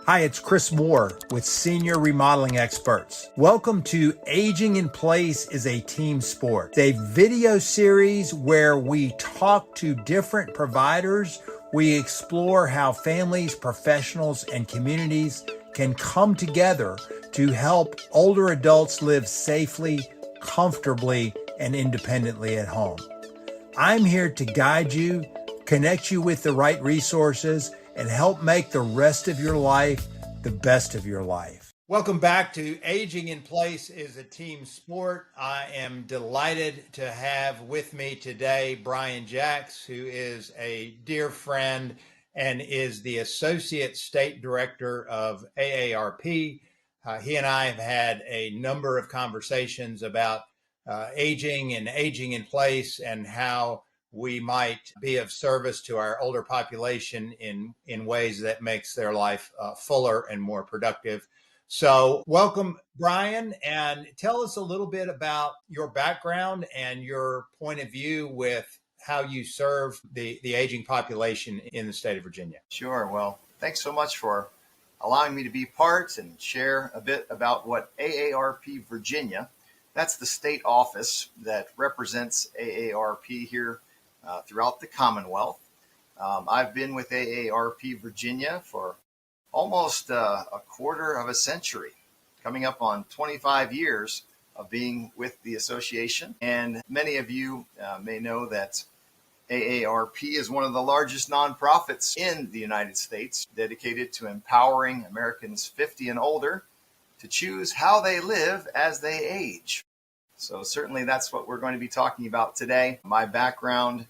Hi, it's Chris Moore with Senior Remodeling Experts. Welcome to Aging in Place is a Team Sport. It's a video series where we talk to different providers. We explore how families, professionals, and communities can come together to help older adults live safely, comfortably, and independently at home. I'm here to guide you, connect you with the right resources, and help make the rest of your life the best of your life. Welcome back to Aging in Place is a Team Sport. I am delighted to have with me today Brian Jacks, who is a dear friend and is the Associate State Director of AARP. He and I have had a number of conversations about aging and aging in place and how we might be of service to our older population in ways that makes their life fuller and more productive. So welcome, Brian, and tell us a little bit about your background and your point of view with how you serve the aging population in the state of Virginia. Sure. Well, thanks so much for allowing me to be part and share a bit about what AARP Virginia, that's the state office that represents AARP here throughout the Commonwealth. I've been with AARP Virginia for almost a quarter of a century, coming up on 25 years of being with the association. And many of you may know that AARP is one of the largest nonprofits in the United States, dedicated to empowering Americans 50 and older to choose how they live as they age. So certainly that's what we're going to be talking about today. My background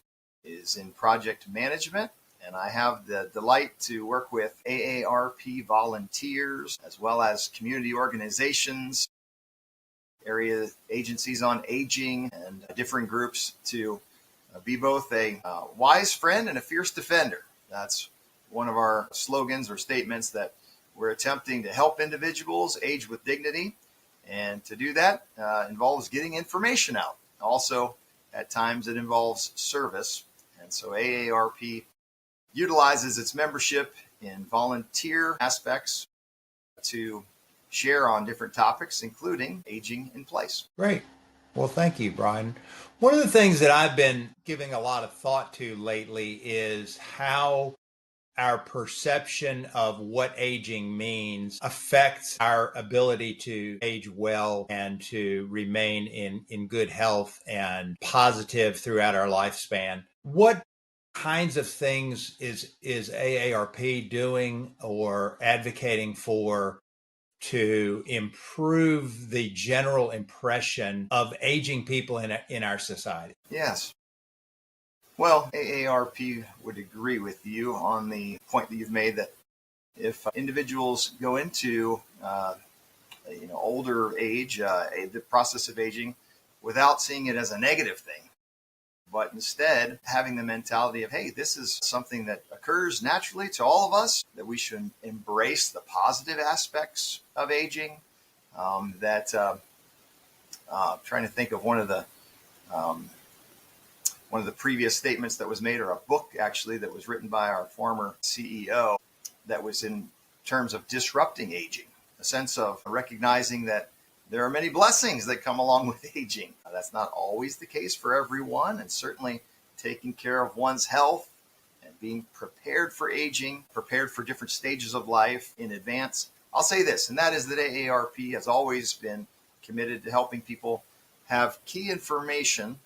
is in project management, and I have the delight to work with AARP volunteers as well as community organizations, area agencies on aging, and different groups to be both a wise friend and a fierce defender. That's one of our slogans or statements, that we're attempting to help individuals age with dignity. And to do that involves getting information out. Also, at times it involves service. And so AARP utilizes its membership in volunteer aspects to share on different topics, including aging in place. Great. Well, thank you, Brian. One of the things that I've been giving a lot of thought to lately is how our perception of what aging means affects our ability to age well and to remain in good health and positive throughout our lifespan. What kinds of things is AARP doing or advocating for to improve the general impression of aging people in our society? Yes. Well, AARP would agree with you on the point that you've made, that if individuals go into older age, the process of aging, without seeing it as a negative thing, but instead having the mentality of, hey, this is something that occurs naturally to all of us, that we should embrace the positive aspects of aging. I'm trying to think of one of the previous statements that was made, or a book actually that was written by our former CEO, that was in terms of disrupting aging, a sense of recognizing that there are many blessings that come along with aging. That's not always the case for everyone, and certainly taking care of one's health and being prepared for aging, prepared for different stages of life in advance. I'll say this, and that is that AARP has always been committed to helping people have key information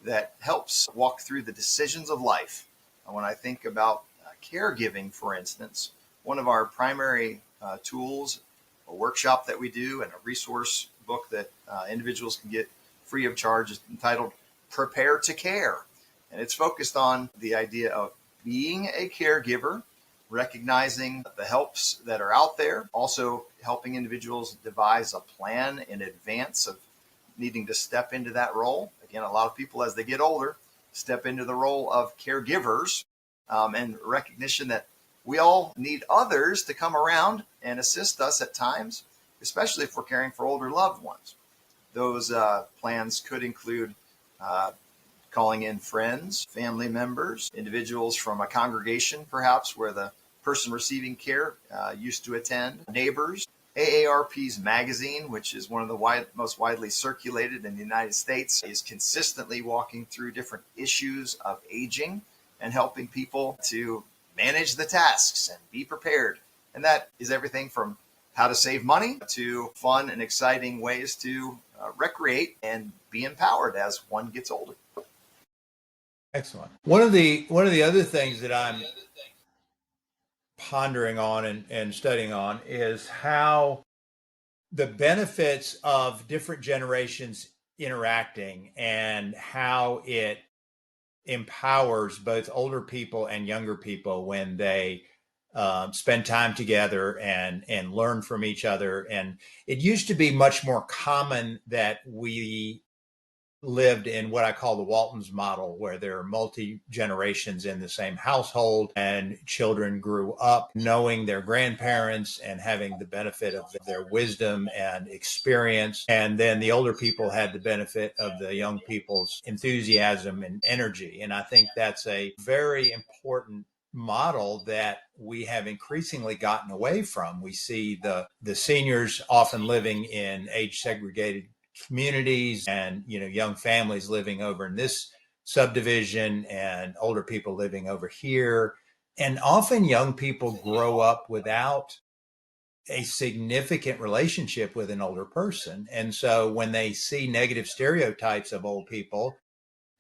that helps walk through the decisions of life. And when I think about caregiving, for instance, one of our primary tools, a workshop that we do, and a resource book that individuals can get free of charge is entitled Prepare to Care. And it's focused on the idea of being a caregiver, recognizing the helps that are out there, also helping individuals devise a plan in advance of needing to step into that role. Again, a lot of people, as they get older, step into the role of caregivers, and recognition that we all need others to come around and assist us at times, especially if we're caring for older loved ones. Those plans could include calling in friends, family members, individuals from a congregation, perhaps, where the person receiving care used to attend, neighbors. AARP's magazine, which is one of the most widely circulated in the United States, is consistently walking through different issues of aging and helping people to manage the tasks and be prepared. And that is everything from how to save money to fun and exciting ways to recreate and be empowered as one gets older. Excellent. One of the other things that I'm pondering on and studying on is how the benefits of different generations interacting and how it empowers both older people and younger people when they spend time together and learn from each other. And it used to be much more common that we lived in what I call the Walton's model, where there are multi-generations in the same household and children grew up knowing their grandparents and having the benefit of their wisdom and experience. And then the older people had the benefit of the young people's enthusiasm and energy. And I think that's a very important model that we have increasingly gotten away from. We see the seniors often living in age segregated communities and young families living over in this subdivision and older people living over here, and often young people grow up without a significant relationship with an older person. And so when they see negative stereotypes of old people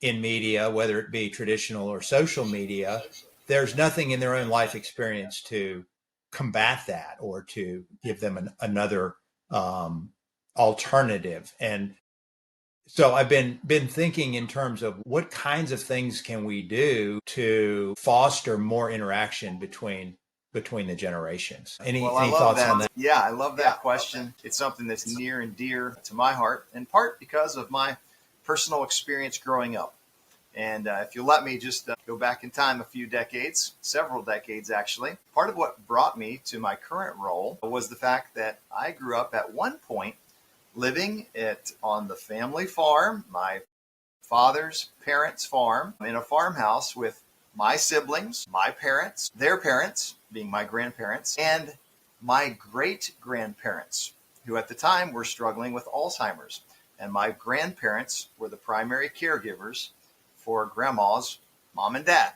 in media, whether it be traditional or social media, there's nothing in their own life experience to combat that or to give them another alternative. And so I've been thinking in terms of what kinds of things can we do to foster more interaction between the generations. Any thoughts on that? Yeah, I love that question. It's something that's near and dear to my heart, in part because of my personal experience growing up. And if you'll let me just go back in time a few decades, several decades actually, part of what brought me to my current role was the fact that I grew up at one point living on the family farm, my father's parents' farm, in a farmhouse with my siblings, my parents, their parents, being my grandparents, and my great-grandparents, who at the time were struggling with Alzheimer's. And my grandparents were the primary caregivers for grandma's mom and dad.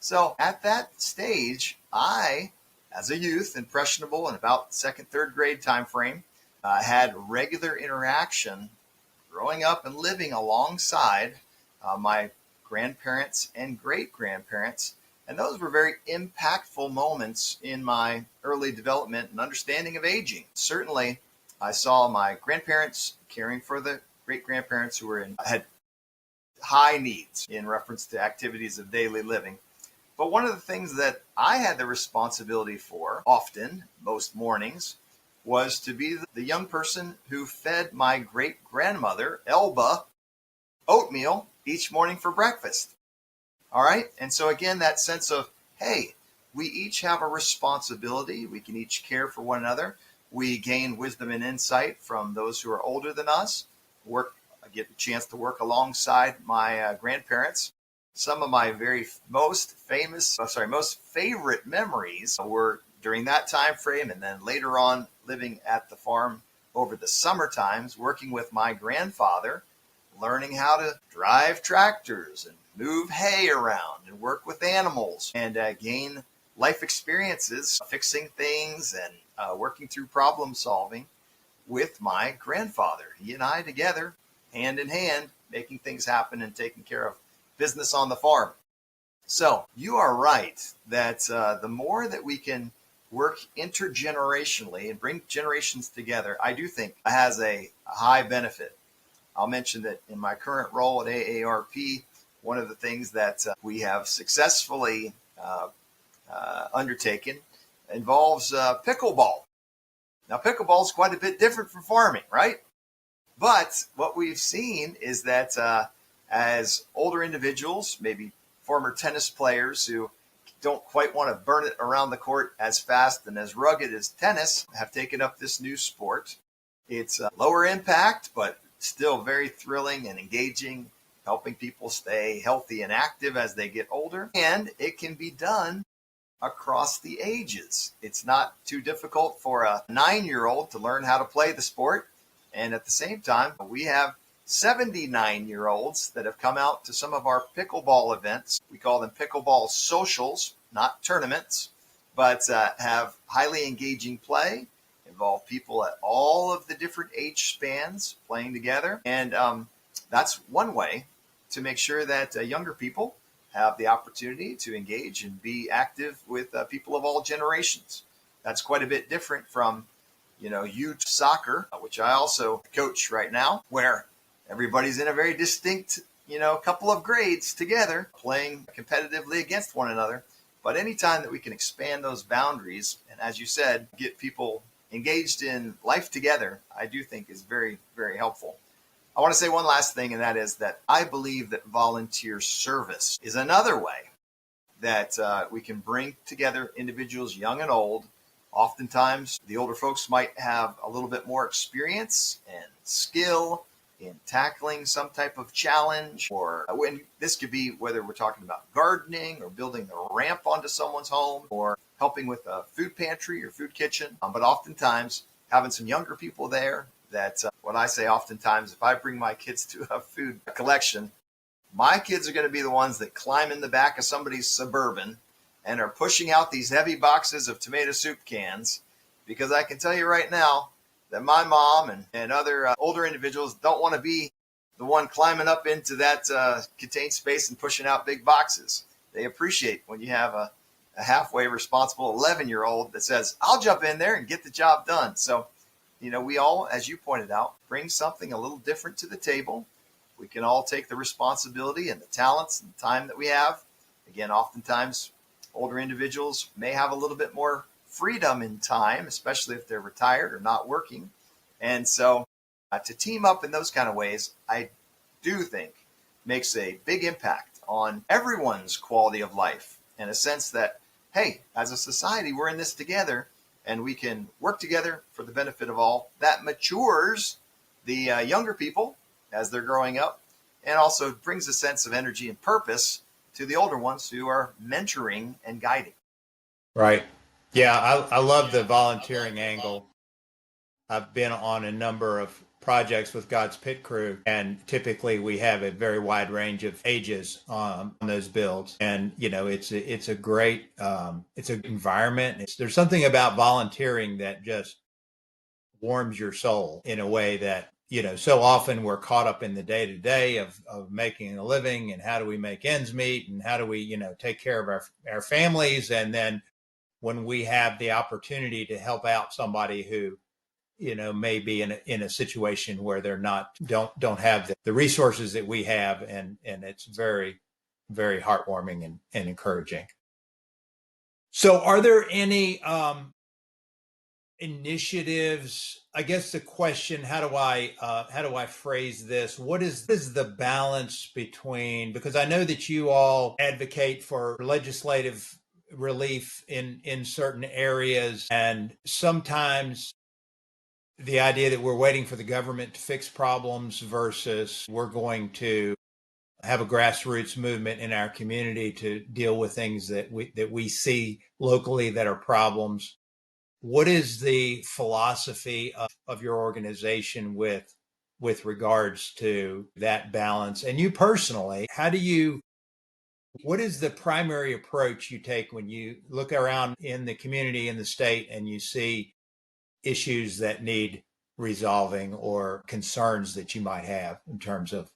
So at that stage, I, as a youth, impressionable in about second, third grade time frame, had regular interaction growing up and living alongside my grandparents and great-grandparents. And those were very impactful moments in my early development and understanding of aging. Certainly, I saw my grandparents caring for the great-grandparents who had high needs in reference to activities of daily living. But one of the things that I had the responsibility for often, most mornings, was to be the young person who fed my great-grandmother, Elba, oatmeal each morning for breakfast. All right? And so again, that sense of, hey, we each have a responsibility. We can each care for one another. We gain wisdom and insight from those who are older than us. I get a chance to work alongside my grandparents. Some of my most favorite memories were during that time frame, and then later on living at the farm over the summer times, working with my grandfather, learning how to drive tractors and move hay around and work with animals and gain life experiences, fixing things and working through problem solving with my grandfather. He and I together, hand in hand, making things happen and taking care of business on the farm. So you are right that the more that we can work intergenerationally and bring generations together, I do think has a high benefit. I'll mention that in my current role at AARP, one of the things that we have successfully undertaken involves pickleball. Now, pickleball is quite a bit different from farming, right? But what we've seen is that as older individuals, maybe former tennis players who don't quite want to burn it around the court as fast and as rugged as tennis, have taken up this new sport. It's lower impact, but still very thrilling and engaging, helping people stay healthy and active as they get older. And it can be done across the ages. It's not too difficult for a 9-year-old to learn how to play the sport. And at the same time, we have 79-year-olds that have come out to some of our pickleball events. We call them pickleball socials, not tournaments, but have highly engaging play, involve people at all of the different age spans playing together. And that's one way to make sure that younger people have the opportunity to engage and be active with people of all generations. That's quite a bit different from, youth soccer, which I also coach right now, where everybody's in a very distinct, couple of grades together, playing competitively against one another. But anytime that we can expand those boundaries, and as you said, get people engaged in life together, I do think is very, very helpful. I want to say one last thing, and that is that I believe that volunteer service is another way that we can bring together individuals, young and old. Oftentimes, the older folks might have a little bit more experience and skill in tackling some type of challenge, or when this could be whether we're talking about gardening or building a ramp onto someone's home or helping with a food pantry or food kitchen. But oftentimes, having some younger people there that what I say oftentimes, if I bring my kids to a food collection, my kids are going to be the ones that climb in the back of somebody's Suburban and are pushing out these heavy boxes of tomato soup cans, because I can tell you right now that my mom and other older individuals don't want to be the one climbing up into that contained space and pushing out big boxes. They appreciate when you have a halfway responsible 11-year-old that says, I'll jump in there and get the job done. So, we all, as you pointed out, bring something a little different to the table. We can all take the responsibility and the talents and the time that we have. Again, oftentimes, older individuals may have a little bit more freedom in time, especially if they're retired or not working. And so to team up in those kind of ways, I do think makes a big impact on everyone's quality of life, in a sense that, hey, as a society, we're in this together and we can work together for the benefit of all. That matures the younger people as they're growing up, and also brings a sense of energy and purpose to the older ones who are mentoring and guiding. Right. Yeah, I love the volunteering angle. I've been on a number of projects with God's Pit Crew, and typically we have a very wide range of ages on those builds. And it's a great it's an environment. There's something about volunteering that just warms your soul in a way that so often we're caught up in the day to day of making a living and how do we make ends meet and how do we take care of our families, and then when we have the opportunity to help out somebody who may be in a situation where they're don't have the resources that we have, and it's very, very heartwarming and encouraging. So are there any initiatives? I guess the question, how do I phrase this? What is the balance between, because I know that you all advocate for legislative relief in certain areas, and sometimes the idea that we're waiting for the government to fix problems versus we're going to have a grassroots movement in our community to deal with things that we see locally that are problems. What is the philosophy of your organization with regards to that balance? And you personally, what is the primary approach you take when you look around in the community, in the state, and you see issues that need resolving or concerns that you might have in terms of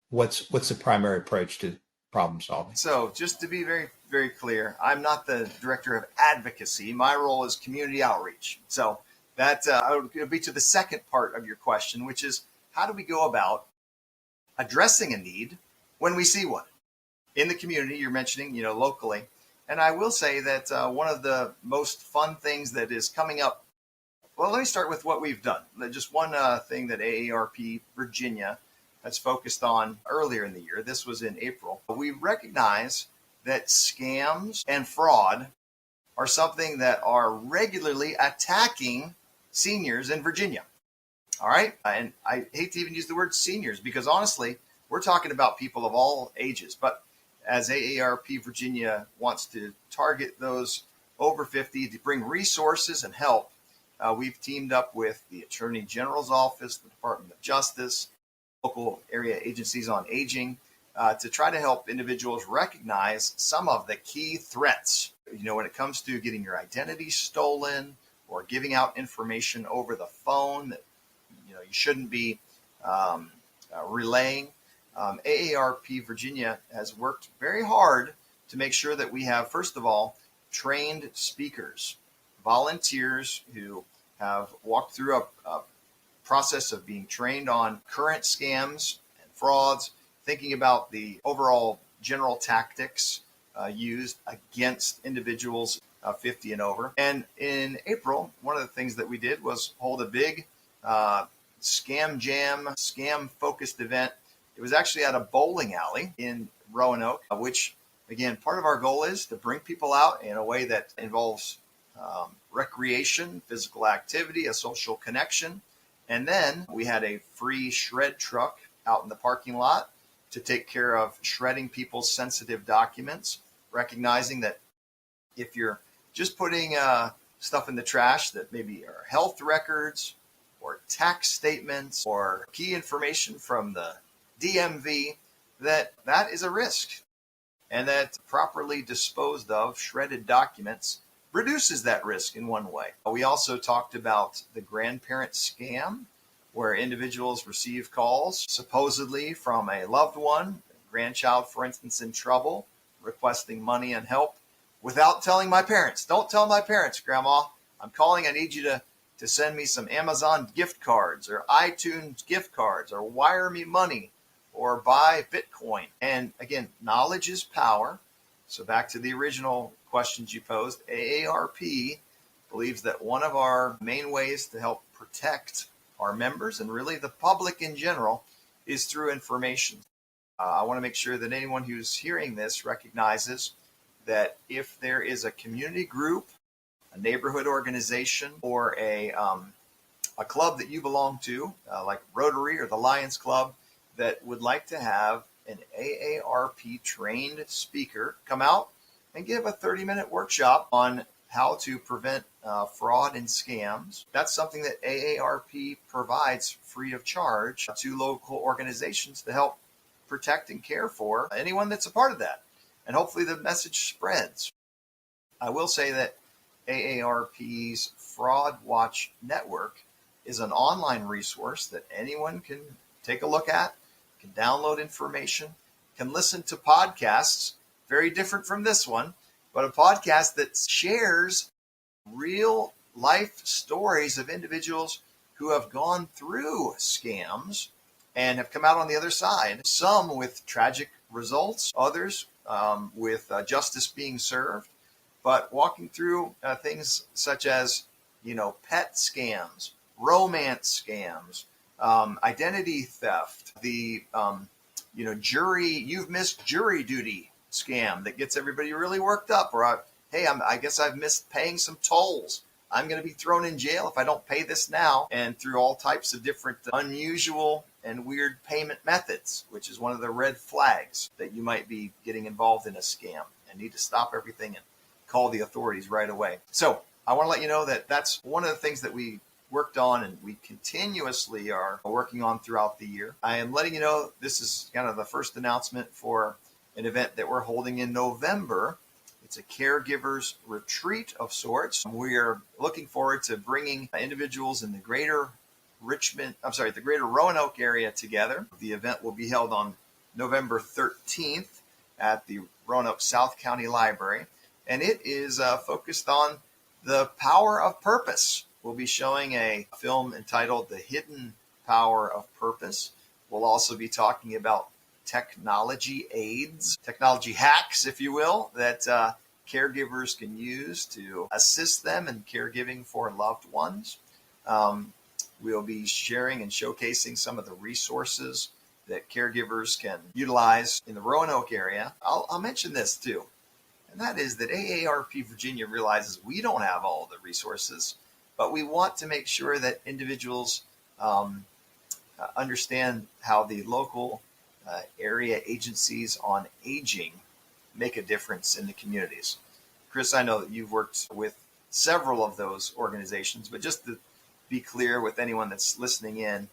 what's the primary approach to problem solving? So just to be very, very clear, I'm not the director of advocacy. My role is community outreach. So that would be to the second part of your question, which is how do we go about addressing a need when we see one in the community? You're mentioning, locally. And I will say that one of the most fun things that is coming up, well, let me start with what we've done. Just one thing that AARP Virginia has focused on earlier in the year. This was in April. We recognize that scams and fraud are something that are regularly attacking seniors in Virginia. All right. And I hate to even use the word seniors because honestly, we're talking about people of all ages. But as AARP Virginia wants to target those over 50 to bring resources and help, we've teamed up with the Attorney General's Office, the Department of Justice, local area agencies on aging, to try to help individuals recognize some of the key threats. When it comes to getting your identity stolen or giving out information over the phone that you shouldn't be relaying. AARP Virginia has worked very hard to make sure that we have, first of all, trained speakers, volunteers who have walked through a process of being trained on current scams and frauds, thinking about the overall general tactics used against individuals 50 and over. And in April, one of the things that we did was hold a big scam jam, scam focused event. It was actually at a bowling alley in Roanoke, which again, part of our goal is to bring people out in a way that involves recreation, physical activity, a social connection. And then we had a free shred truck out in the parking lot to take care of shredding people's sensitive documents, recognizing that if you're just putting stuff in the trash that maybe are health records or tax statements or key information from the DMV, that is a risk. And that properly disposed of shredded documents reduces that risk in one way. We also talked about the grandparent scam, where individuals receive calls supposedly from a loved one, a grandchild, for instance, in trouble, requesting money and help without telling my parents. Don't tell my parents, Grandma. I'm calling. I need you to send me some Amazon gift cards or iTunes gift cards or wire me money or buy Bitcoin. And again, knowledge is power. So back to the original questions you posed, AARP believes that one of our main ways to help protect our members and really the public in general is through information. I want to make sure that anyone who's hearing this recognizes that if there is a community group, a neighborhood organization, or a club that you belong to, like Rotary or the Lions Club, that would like to have an AARP trained speaker come out and give a 30-minute workshop on how to prevent fraud and scams. That's something that AARP provides free of charge to local organizations to help protect and care for anyone that's a part of that. And hopefully the message spreads. I will say that AARP's Fraud Watch Network is an online resource that anyone can take a look at, can download information, can listen to podcasts, very different from this one, but a podcast that shares real life stories of individuals who have gone through scams and have come out on the other side, some with tragic results, others with justice being served, but walking through things such as, pet scams, romance scams, identity theft, the, you've missed jury duty scam that gets everybody really worked up, or hey, I guess I've missed paying some tolls. I'm going to be thrown in jail if I don't pay this now, and through all types of different unusual and weird payment methods, which is one of the red flags that you might be getting involved in a scam and need to stop everything and call the authorities right away. So I want to let you know that that's one of the things that we worked on and we continuously are working on throughout the year. I am letting you know this is kind of the first announcement for an event that we're holding in November. It's a caregivers retreat of sorts. We are looking forward to bringing individuals in the greater Roanoke area together. The event will be held on November 13th at the Roanoke South County Library, and it is focused on the power of purpose. We'll be showing a film entitled The Hidden Power of Purpose. We'll also be talking about technology aids, technology hacks, if you will, that caregivers can use to assist them in caregiving for loved ones. We'll be sharing and showcasing some of the resources that caregivers can utilize in the Roanoke area. I'll mention this too, and that is that AARP Virginia realizes we don't have all the resources, but we want to make sure that individuals understand how the local area agencies on aging make a difference in the communities. Chris, I know that you've worked with several of those organizations, but just to be clear with anyone that's listening in,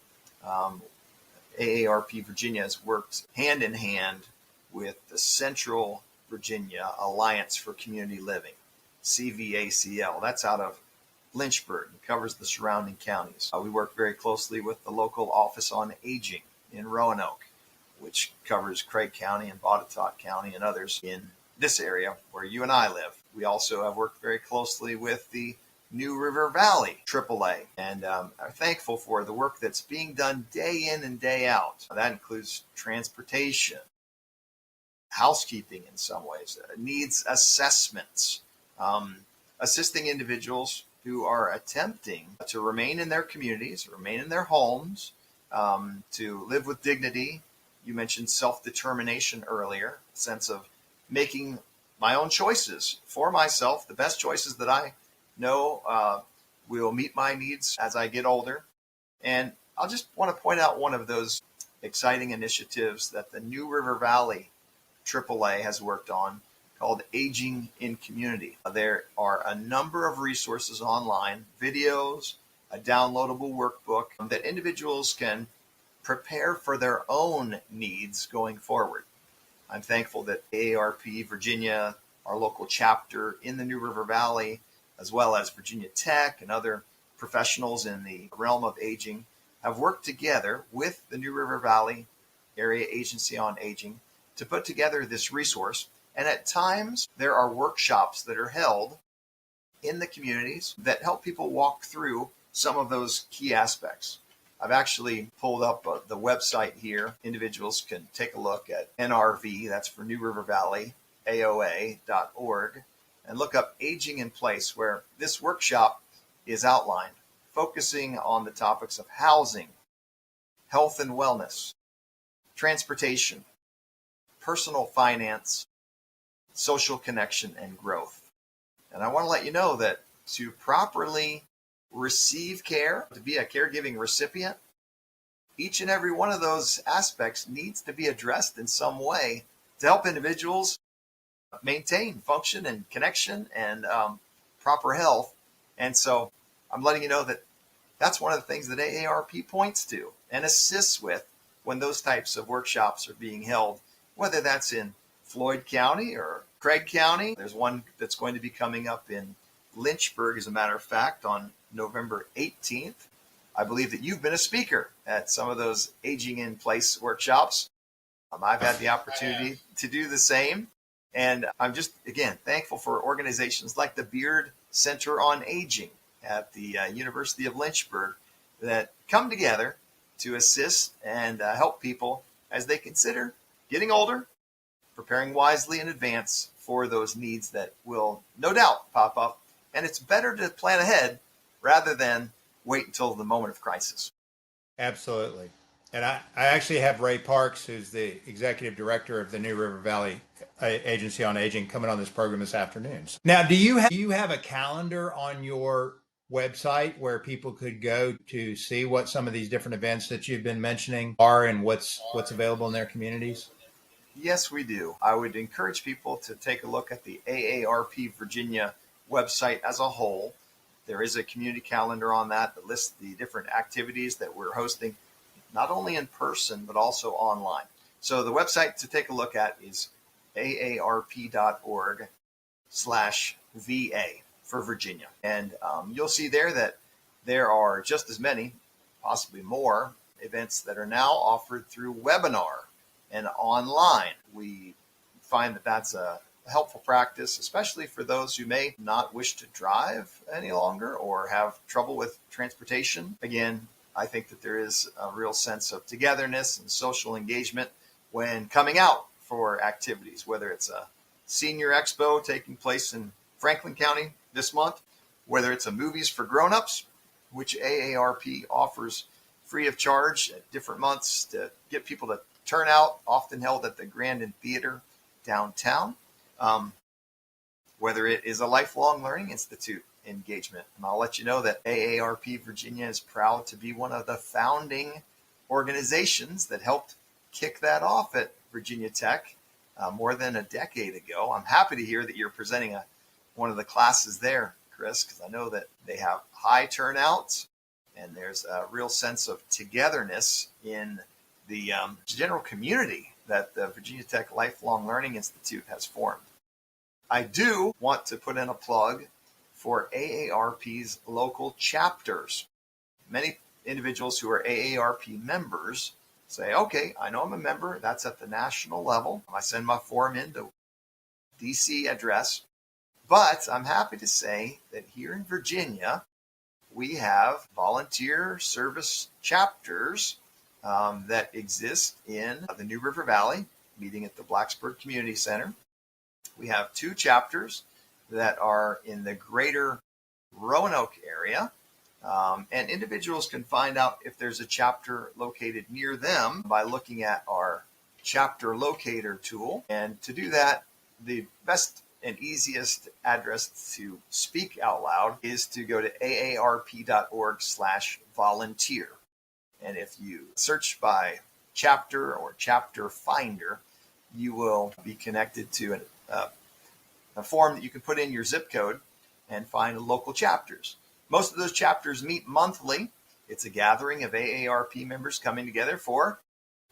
AARP Virginia has worked hand in hand with the Central Virginia Alliance for Community Living, CVACL. That's out of Lynchburg and covers the surrounding counties. We work very closely with the local Office on Aging in Roanoke, which covers Craig County and Botetourt County and others in this area where you and I live. We also have worked very closely with the New River Valley AAA and are thankful for the work that's being done day in and day out. That includes transportation, housekeeping in some ways, needs assessments, assisting individuals who are attempting to remain in their communities, remain in their homes, to live with dignity. You mentioned self-determination earlier, a sense of making my own choices for myself, the best choices that I know will meet my needs as I get older. And I'll just want to point out one of those exciting initiatives that the New River Valley AAA has worked on called Aging in Community. There are a number of resources online, videos, a downloadable workbook that individuals can prepare for their own needs going forward. I'm thankful that AARP Virginia, our local chapter in the New River Valley, as well as Virginia Tech and other professionals in the realm of aging, have worked together with the New River Valley Area Agency on Aging to put together this resource. And at times, there are workshops that are held in the communities that help people walk through some of those key aspects. I've actually pulled up the website here. Individuals can take a look at NRV, that's for New River Valley, AOA.org, and look up Aging in Place, where this workshop is outlined, focusing on the topics of housing, health and wellness, transportation, personal finance, social connection, and growth. And I want to let you know that to properly receive care, to be a caregiving recipient, each and every one of those aspects needs to be addressed in some way to help individuals maintain function and connection and proper health. And so I'm letting you know that that's one of the things that AARP points to and assists with when those types of workshops are being held, whether that's in Floyd County or Craig County. There's one that's going to be coming up in Lynchburg, as a matter of fact, on November 18th. I believe that you've been a speaker at some of those Aging in Place workshops. I've had the opportunity to do the same. And I'm just, again, thankful for organizations like the Beard Center on Aging at the University of Lynchburg that come together to assist and help people as they consider getting older, preparing wisely in advance for those needs that will no doubt pop up. And it's better to plan ahead rather than wait until the moment of crisis. Absolutely. And I actually have Ray Parks, who's the executive director of the New River Valley Agency on Aging, coming on this program this afternoon. Now, do you have a calendar on your website where people could go to see what some of these different events that you've been mentioning are and what's available in their communities? Yes, we do. I would encourage people to take a look at the AARP Virginia website as a whole. There is a community calendar on that lists the different activities that we're hosting, not only in person, but also online. So the website to take a look at is aarp.org/VA for Virginia. And you'll see there that there are just as many, possibly more, events that are now offered through webinar and online. We find that that's a helpful practice, especially for those who may not wish to drive any longer or have trouble with transportation. Again, I think that there is a real sense of togetherness and social engagement when coming out for activities, whether it's a senior expo taking place in Franklin County this month, whether it's a movies for grown-ups, which AARP offers free of charge at different months to get people to turn out, often held at the Grandin Theater downtown, whether it is a Lifelong Learning Institute engagement. And I'll let you know that AARP Virginia is proud to be one of the founding organizations that helped kick that off at Virginia Tech more than a decade ago. I'm happy to hear that you're presenting one of the classes there, Chris, because I know that they have high turnouts and there's a real sense of togetherness in the general community that the Virginia Tech Lifelong Learning Institute has formed. I do want to put in a plug for AARP's local chapters. Many individuals who are AARP members say, okay, I know I'm a member. That's at the national level. I send my form in to DC address. But I'm happy to say that here in Virginia, we have volunteer service chapters that exist in the New River Valley, meeting at the Blacksburg Community Center. We have 2 chapters that are in the greater Roanoke area. And individuals can find out if there's a chapter located near them by looking at our chapter locator tool. And to do that, the best and easiest address to speak out loud is to go to aarp.org/volunteer. And if you search by chapter or chapter finder, you will be connected to a form that you can put in your zip code and find local chapters. Most of those chapters meet monthly. It's a gathering of AARP members coming together for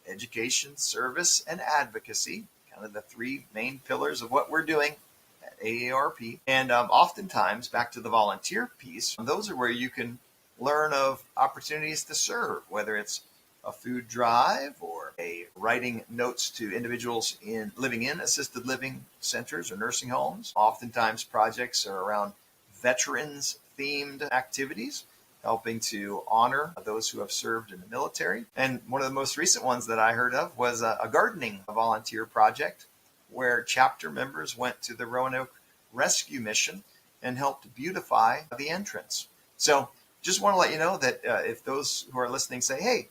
education, service, and advocacy, kind of the 3 main pillars of what we're doing at AARP. And oftentimes, back to the volunteer piece, those are where you can learn of opportunities to serve, whether it's a food drive or a writing notes to individuals living in assisted living centers or nursing homes. Oftentimes projects are around veterans themed activities, helping to honor those who have served in the military. And one of the most recent ones that I heard of was a gardening volunteer project where chapter members went to the Roanoke Rescue Mission and helped beautify the entrance. So just want to let you know that if those who are listening say, hey,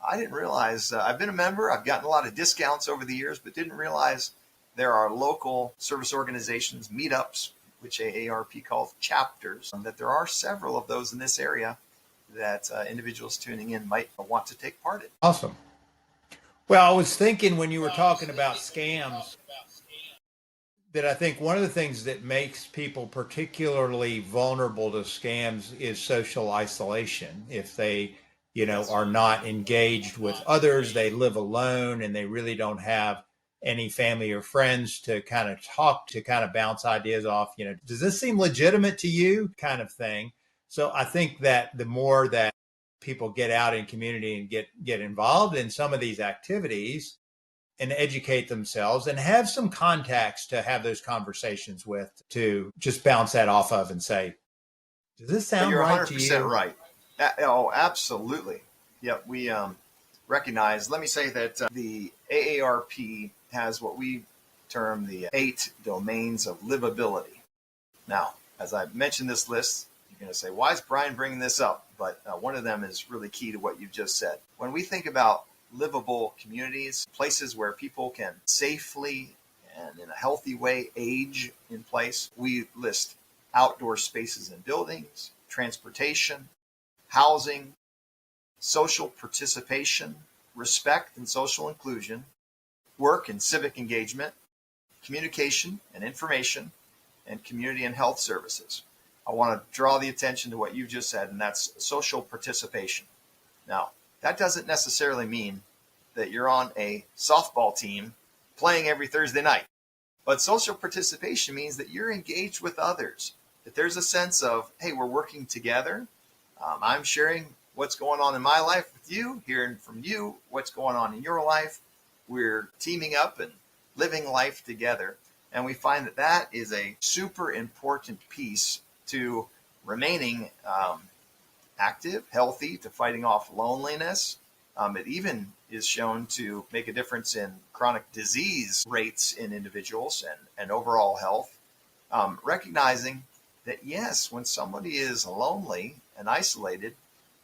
I didn't realize I've been a member, I've gotten a lot of discounts over the years, but didn't realize there are local service organizations, meetups, which AARP calls chapters, that there are several of those in this area that individuals tuning in might want to take part in. Awesome. Well, I was thinking when you were talking about scams that I think one of the things that makes people particularly vulnerable to scams is social isolation. If they, are not engaged with others, they live alone and they really don't have any family or friends to kind of talk to, kind of bounce ideas off, does this seem legitimate to you, kind of thing. So I think that the more that people get out in community and get involved in some of these activities and educate themselves and have some contacts to have those conversations with, to just bounce that off of and say, does this sound right to you? You're 100% right. Oh, absolutely. Yeah, we recognize, let me say that the AARP has what we term the 8 domains of livability. Now, as I mentioned this list, you're going to say, why is Brian bringing this up? But one of them is really key to what you've just said. When we think about livable communities, places where people can safely and in a healthy way age in place, we list outdoor spaces and buildings, transportation, housing, social participation, respect and social inclusion, work and civic engagement, communication and information, and community and health services. I want to draw the attention to what you just said, and that's social participation. Now, that doesn't necessarily mean that you're on a softball team playing every Thursday night. But social participation means that you're engaged with others, that there's a sense of, hey, we're working together. I'm sharing what's going on in my life with you, hearing from you what's going on in your life. We're teaming up and living life together. And we find that that is a super important piece to remaining active, healthy, to fighting off loneliness. It even is shown to make a difference in chronic disease rates in individuals and overall health. Recognizing that, yes, when somebody is lonely and isolated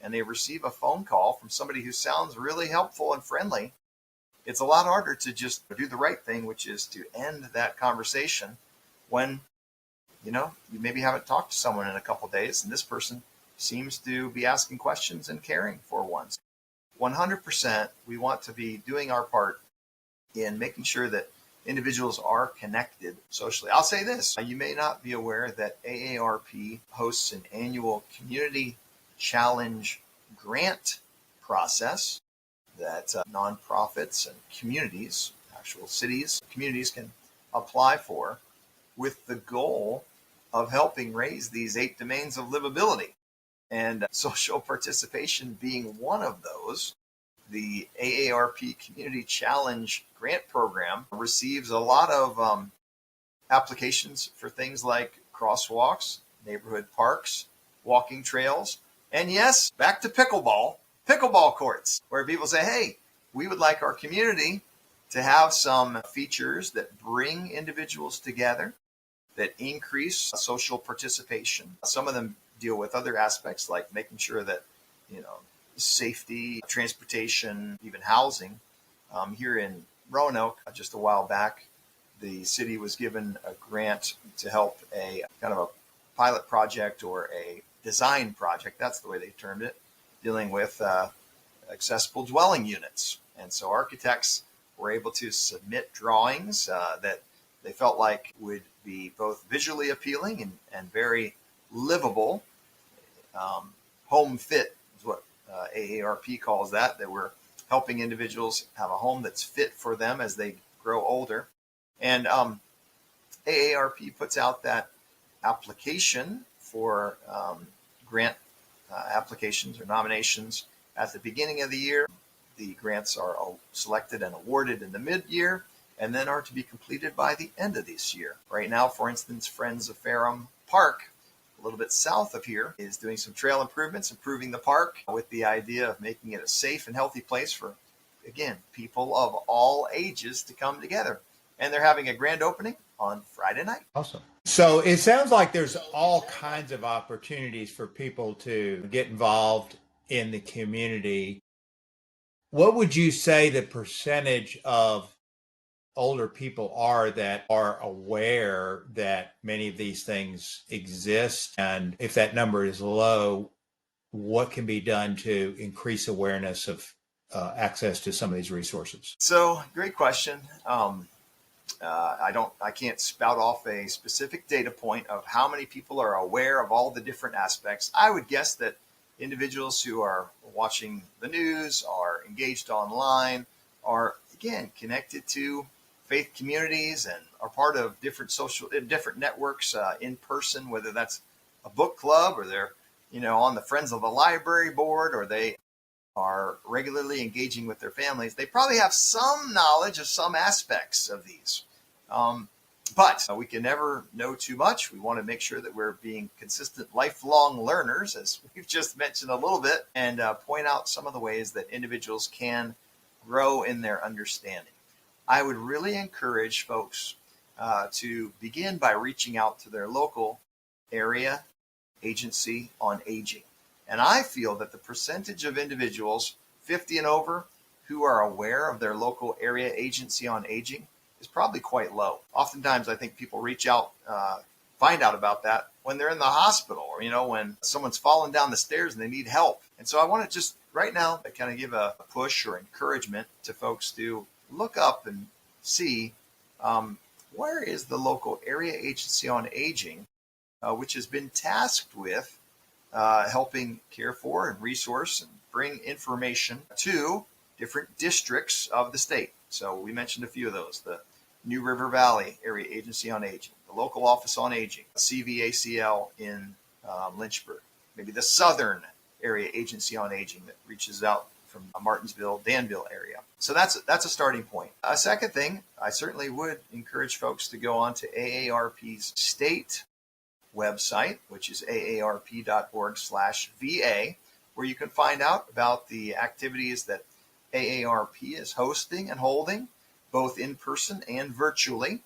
and they receive a phone call from somebody who sounds really helpful and friendly, it's a lot harder to just do the right thing, which is to end that conversation when, you maybe haven't talked to someone in a couple of days and this person seems to be asking questions and caring for once. 100%, we want to be doing our part in making sure that individuals are connected socially. I'll say this, you may not be aware that AARP hosts an annual community challenge grant process that nonprofits and communities, actual cities, communities can apply for, with the goal of helping raise these 8 domains of livability, and social participation being one of those. The AARP Community Challenge Grant Program receives a lot of applications for things like crosswalks, neighborhood parks, walking trails, and yes, back to pickleball courts, where people say, hey, we would like our community to have some features that bring individuals together, that increase social participation. Some of them deal with other aspects like making sure that, safety, transportation, even housing. Here in Roanoke, just a while back, the city was given a grant to help a kind of a pilot project or a design project, that's the way they termed it, dealing with accessible dwelling units. And so architects were able to submit drawings that they felt like would be both visually appealing and very livable. Home fit is what AARP calls that we're helping individuals have a home that's fit for them as they grow older. And AARP puts out that application for grant applications or nominations at the beginning of the year. The grants are selected and awarded in the mid-year and then are to be completed by the end of this year. Right now, for instance, Friends of Ferrum Park, a little bit south of here, is doing some trail improvements, improving the park with the idea of making it a safe and healthy place for, again, people of all ages to come together. And they're having a grand opening on Friday night. Awesome. So it sounds like there's all kinds of opportunities for people to get involved in the community. What would you say the percentage of older people are that are aware that many of these things exist? And if that number is low, what can be done to increase awareness of access to some of these resources? So, great question. I can't spout off a specific data point of how many people are aware of all the different aspects. I would guess that individuals who are watching the news, are engaged online, are, again, connected to faith communities and are part of different networks in person, whether that's a book club or they're, on the Friends of the Library board, or they are regularly engaging with their families. They probably have some knowledge of some aspects of these. But we can never know too much. We want to make sure that we're being consistent lifelong learners, as we've just mentioned a little bit, and point out some of the ways that individuals can grow in their understanding. I would really encourage folks to begin by reaching out to their local area agency on aging. And I feel that the percentage of individuals 50 and over who are aware of their local area agency on aging is probably quite low. Oftentimes, I think people reach out, find out about that when they're in the hospital, or, when someone's fallen down the stairs and they need help. And so I want to just right now kind of give a push or encouragement to folks to look up and see where is the local area agency on aging, which has been tasked with helping care for and resource and bring information to different districts of the state. So we mentioned a few of those: the New River Valley Area Agency on Aging, the Local Office on Aging, CVACL in Lynchburg, maybe the Southern Area Agency on Aging that reaches out from Martinsville, Danville area. So that's a starting point. A second thing, I certainly would encourage folks to go on to AARP's state website, which is aarp.org/VA, where you can find out about the activities that AARP is hosting and holding, both in person and virtually.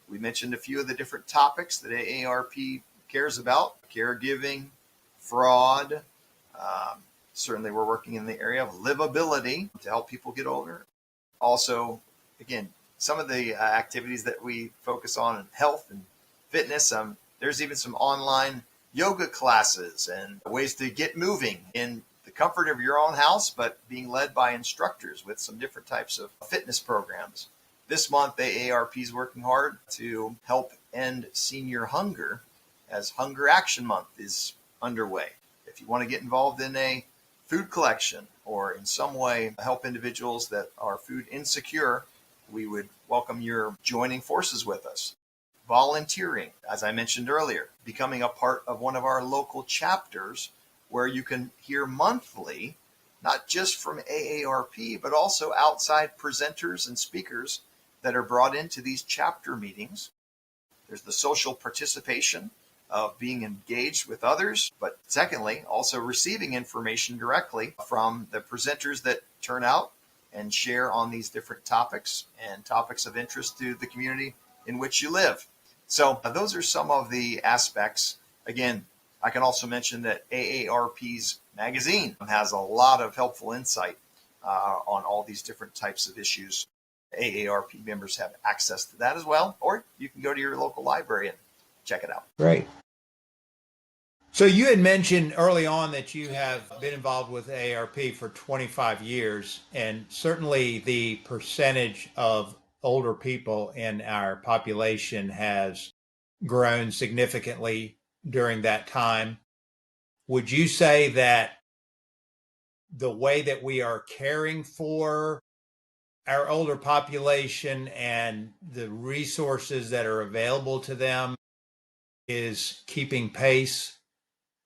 We mentioned a few of the different topics that AARP cares about: caregiving, fraud. Certainly, we're working in the area of livability to help people get older. Also, again, some of the activities that we focus on in health and fitness. There's even some online yoga classes and ways to get moving in the comfort of your own house, but being led by instructors with some different types of fitness programs. This month, AARP is working hard to help end senior hunger as Hunger Action Month is underway. If you want to get involved in a food collection or in some way help individuals that are food insecure, we would welcome your joining forces with us. Volunteering, as I mentioned earlier, becoming a part of one of our local chapters where you can hear monthly, not just from AARP, but also outside presenters and speakers that are brought into these chapter meetings. There's the social participation of being engaged with others, but secondly, also receiving information directly from the presenters that turn out and share on these different topics and topics of interest to the community in which you live. So those are some of the aspects. Again, I can also mention that AARP's magazine has a lot of helpful insight on all these different types of issues. AARP members have access to that as well, or you can go to your local library and check it out. Great. So you had mentioned early on that you have been involved with AARP for 25 years, and certainly the percentage of older people in our population has grown significantly during that time. Would you say that the way that we are caring for our older population and the resources that are available to them is keeping pace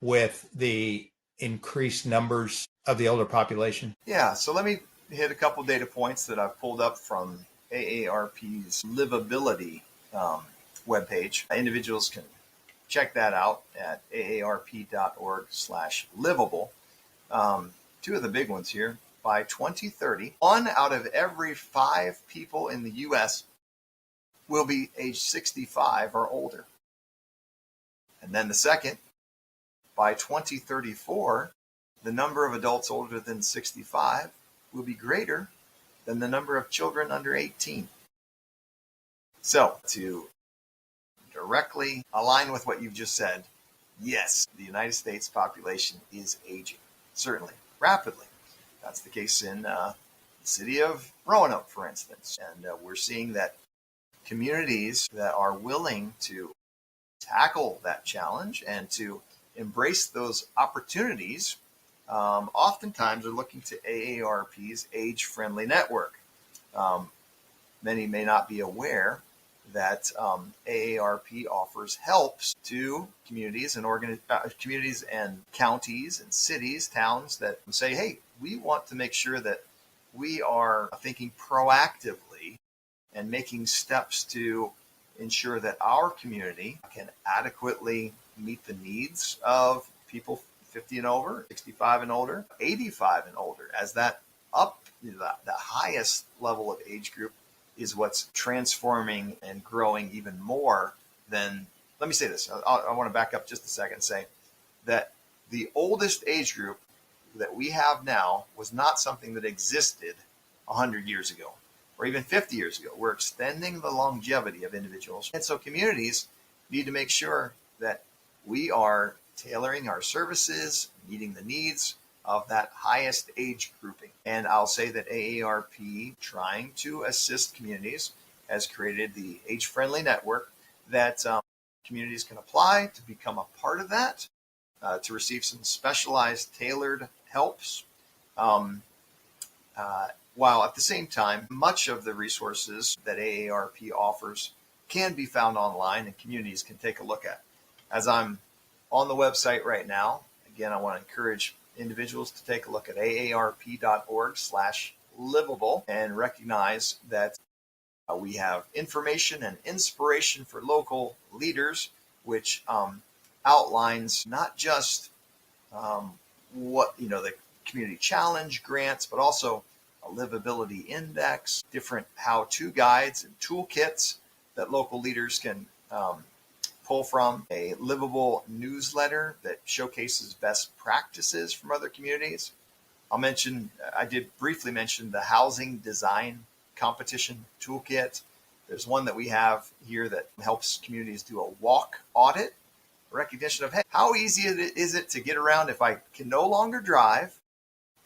with the increased numbers of the older population? Yeah, so let me hit a couple data points that I've pulled up from AARP's livability webpage. Individuals can check that out at aarp.org/livable. Two of the big ones here. By 2030, 1 out of every 5 people in the U.S. will be age 65 or older. And then the second, by 2034, the number of adults older than 65 will be greater than the number of children under 18. So, to directly align with what you've just said, yes, the United States population is aging, certainly, rapidly. That's the case in the city of Roanoke, for instance. And we're seeing that communities that are willing to tackle that challenge and to embrace those opportunities oftentimes are looking to AARP's age-friendly network. Many may not be aware that AARP offers helps to communities and communities and counties and cities, towns that say, hey, we want to make sure that we are thinking proactively and making steps to ensure that our community can adequately meet the needs of people 50 and over, 65 and older, 85 and older, as that the highest level of age group is what's transforming and growing even more than, let me say this, I want to back up just a second and say that the oldest age group that we have now was not something that existed 100 years ago or even 50 years ago. We're extending the longevity of individuals. And so communities need to make sure that we are tailoring our services, meeting the needs of that highest age grouping. And I'll say that AARP, trying to assist communities, has created the age-friendly network that communities can apply to become a part of that, to receive some specialized, tailored helps, while at the same time, much of the resources that AARP offers can be found online and communities can take a look at. As I'm on the website right now, again, I want to encourage individuals to take a look at aarp.org/livable and recognize that we have information and inspiration for local leaders, which outlines not just what the community challenge grants, but also a livability index, different how-to guides and toolkits that local leaders can pull from, a livable newsletter that showcases best practices from other communities. I did briefly mention the housing design competition toolkit. There's one that we have here that helps communities do a walk audit, recognition of, hey, how easy is it to get around if I can no longer drive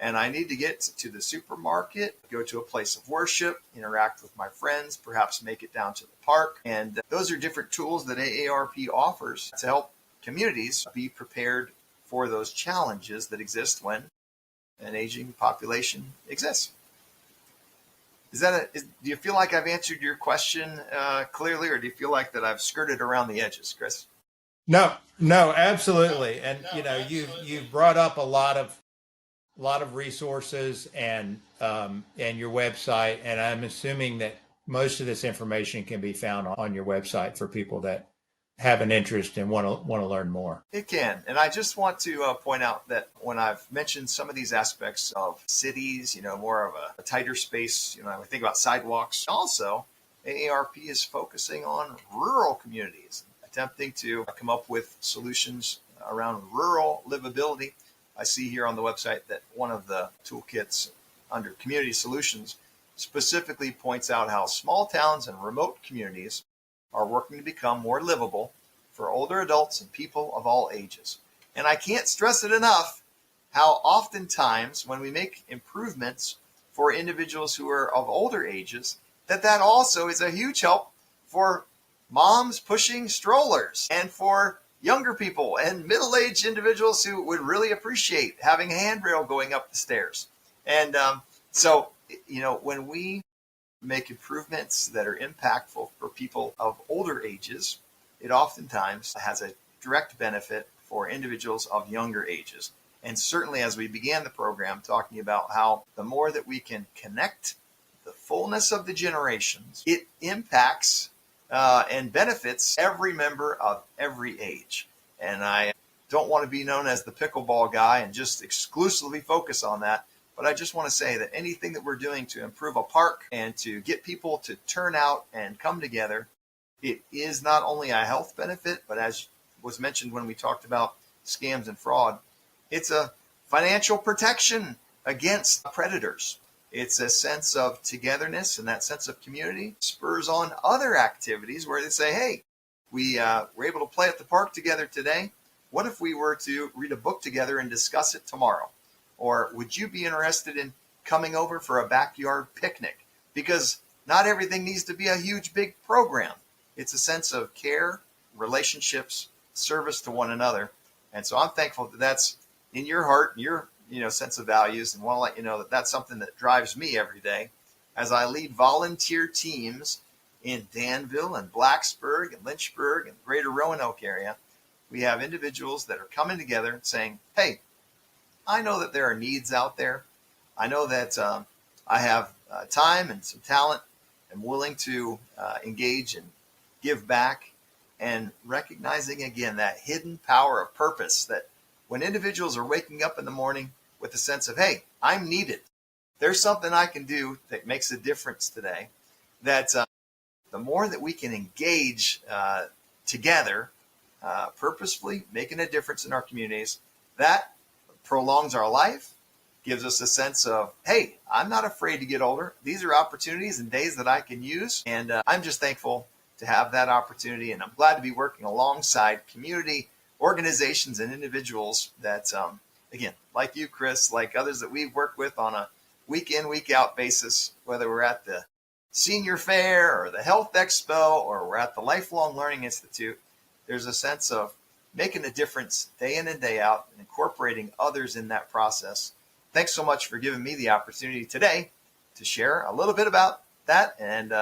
and I need to get to the supermarket, go to a place of worship, interact with my friends, perhaps make it down to the park. And those are different tools that AARP offers to help communities be prepared for those challenges that exist when an aging population exists. Do you feel like I've answered your question clearly, or do you feel like that I've skirted around the edges, Chris? No, no, absolutely. And you've brought up a lot of resources and your website, and I'm assuming that most of this information can be found on your website for people that have an interest and want to learn more. It can. And I just want to point out that when I've mentioned some of these aspects of cities, more of a tighter space, I think about sidewalks. Also, AARP is focusing on rural communities, attempting to come up with solutions around rural livability. I see here on the website that one of the toolkits under community solutions specifically points out how small towns and remote communities are working to become more livable for older adults and people of all ages. And I can't stress it enough how oftentimes when we make improvements for individuals who are of older ages, that also is a huge help for moms pushing strollers and for younger people and middle-aged individuals who would really appreciate having a handrail going up the stairs. And so, when we make improvements that are impactful for people of older ages, it oftentimes has a direct benefit for individuals of younger ages. And certainly as we began the program talking about how the more that we can connect the fullness of the generations, it impacts and benefits every member of every age. And I don't want to be known as the pickleball guy and just exclusively focus on that. But I just want to say that anything that we're doing to improve a park and to get people to turn out and come together, it is not only a health benefit, but as was mentioned when we talked about scams and fraud, it's a financial protection against predators. It's a sense of togetherness, and that sense of community spurs on other activities where they say, hey, we were able to play at the park together today. What if we were to read a book together and discuss it tomorrow? Or would you be interested in coming over for a backyard picnic? Because not everything needs to be a huge, big program. It's a sense of care, relationships, service to one another. And so I'm thankful that that's in your heart and your sense of values, and want to let you know that that's something that drives me every day as I lead volunteer teams in Danville and Blacksburg and Lynchburg and the greater Roanoke area. We have individuals that are coming together and saying, hey, I know that there are needs out there. I know that I have time and some talent. I'm willing to engage and give back, and recognizing again that hidden power of purpose, that when individuals are waking up in the morning with a sense of, hey, I'm needed. There's something I can do that makes a difference today. That the more that we can engage together, purposefully making a difference in our communities, that prolongs our life, gives us a sense of, hey, I'm not afraid to get older. These are opportunities and days that I can use. And I'm just thankful to have that opportunity. And I'm glad to be working alongside community organizations and individuals that, again, like you, Chris, like others that we work with on a week in, week out basis, whether we're at the senior fair or the health expo or we're at the Lifelong Learning Institute. There's a sense of making a difference day in and day out and incorporating others in that process. Thanks so much for giving me the opportunity today to share a little bit about that and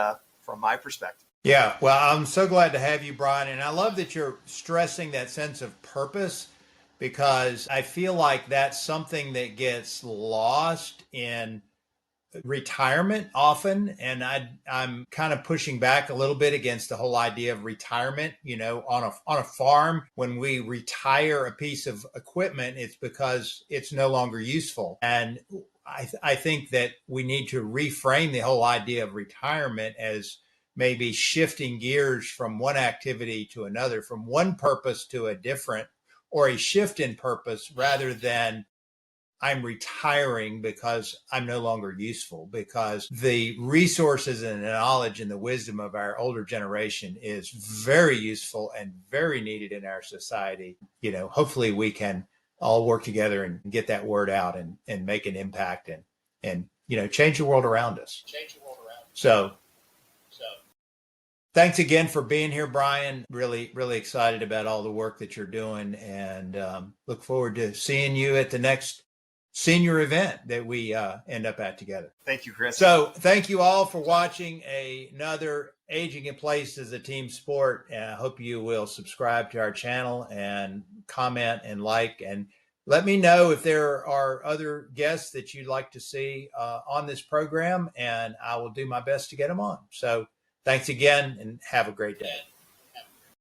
from my perspective. Yeah, well, I'm so glad to have you, Brian. And I love that you're stressing that sense of purpose, because I feel like that's something that gets lost in retirement often. And I'm kind of pushing back a little bit against the whole idea of retirement. On a farm, when we retire a piece of equipment, it's because it's no longer useful. And I think that we need to reframe the whole idea of retirement as maybe shifting gears from one activity to another, from one purpose to a different, or a shift in purpose, rather than I'm retiring because I'm no longer useful, because the resources and the knowledge and the wisdom of our older generation is very useful and very needed in our society. Hopefully we can all work together and get that word out and make an impact and change the world around us. So thanks again for being here, Brian. Really, really excited about all the work that you're doing, and look forward to seeing you at the next senior event that we end up at together. Thank you, Chris. So thank you all for watching another Aging in Place as a Team Sport. I hope you will subscribe to our channel and comment and like, and let me know if there are other guests that you'd like to see on this program, and I will do my best to get them on. So thanks again and have a great day.